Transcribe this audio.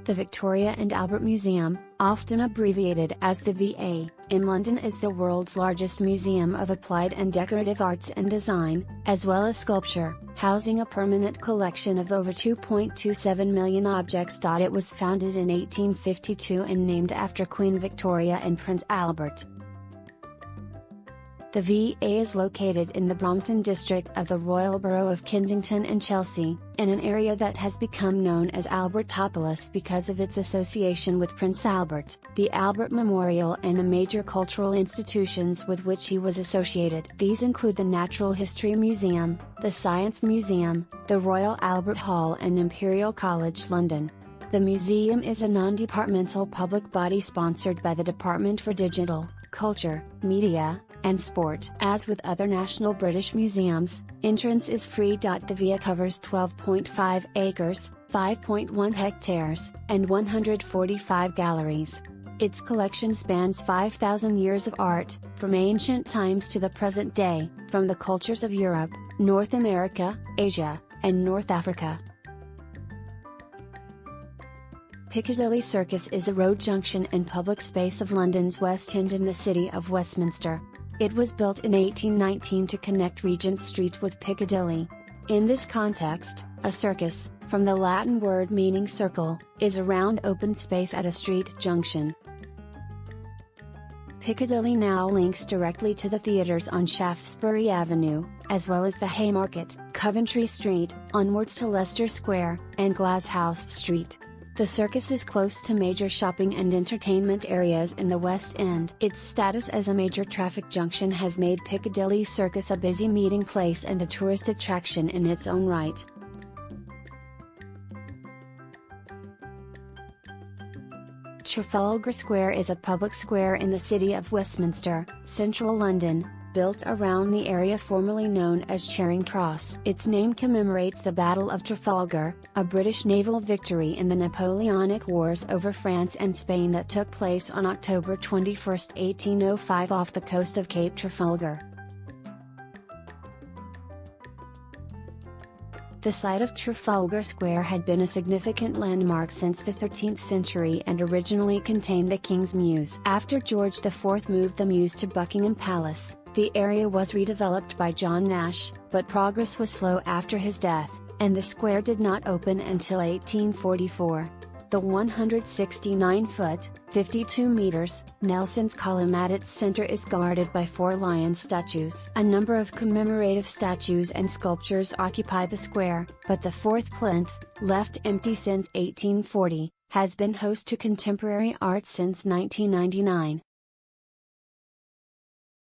The Victoria and Albert Museum, often abbreviated as the VA, in London is the world's largest museum of applied and decorative arts and design, as well as sculpture, housing a permanent collection of over 2.27 million objects. It was founded in 1852 and named after Queen Victoria and Prince Albert. The VA is located in the Brompton district of the Royal Borough of Kensington and Chelsea, in an area that has become known as Albertopolis because of its association with Prince Albert, the Albert Memorial and the major cultural institutions with which he was associated. These include the Natural History Museum, the Science Museum, the Royal Albert Hall and Imperial College London. The museum is a non-departmental public body sponsored by the Department for Digital, Culture, Media, and Sport. As with other national British museums, entrance is free. The VIA covers 12.5 acres, 5.1 hectares, and 145 galleries. Its collection spans 5,000 years of art, from ancient times to the present day, from the cultures of Europe, North America, Asia, and North Africa. Piccadilly Circus is a road junction and public space of London's West End in the City of Westminster. It was built in 1819 to connect Regent Street with Piccadilly. In this context, a circus, from the Latin word meaning circle, is a round open space at a street junction. Piccadilly now links directly to the theatres on Shaftesbury Avenue, as well as the Haymarket, Coventry Street, onwards to Leicester Square, and Glasshouse Street. The circus is close to major shopping and entertainment areas in the West End. Its status as a major traffic junction has made Piccadilly Circus a busy meeting place and a tourist attraction in its own right. Trafalgar Square is a public square in the City of Westminster, central London, built around the area formerly known as Charing Cross. Its name commemorates the Battle of Trafalgar, a British naval victory in the Napoleonic Wars over France and Spain that took place on October 21, 1805 off the coast of Cape Trafalgar. The site of Trafalgar Square had been a significant landmark since the 13th century and originally contained the King's Mews. After George IV moved the Mews to Buckingham Palace, the area was redeveloped by John Nash, but progress was slow after his death, and the square did not open until 1844. The 169-foot, 52 meters, Nelson's Column at its center is guarded by 4 lion statues. A number of commemorative statues and sculptures occupy the square, but the fourth plinth, left empty since 1840, has been host to contemporary art since 1999.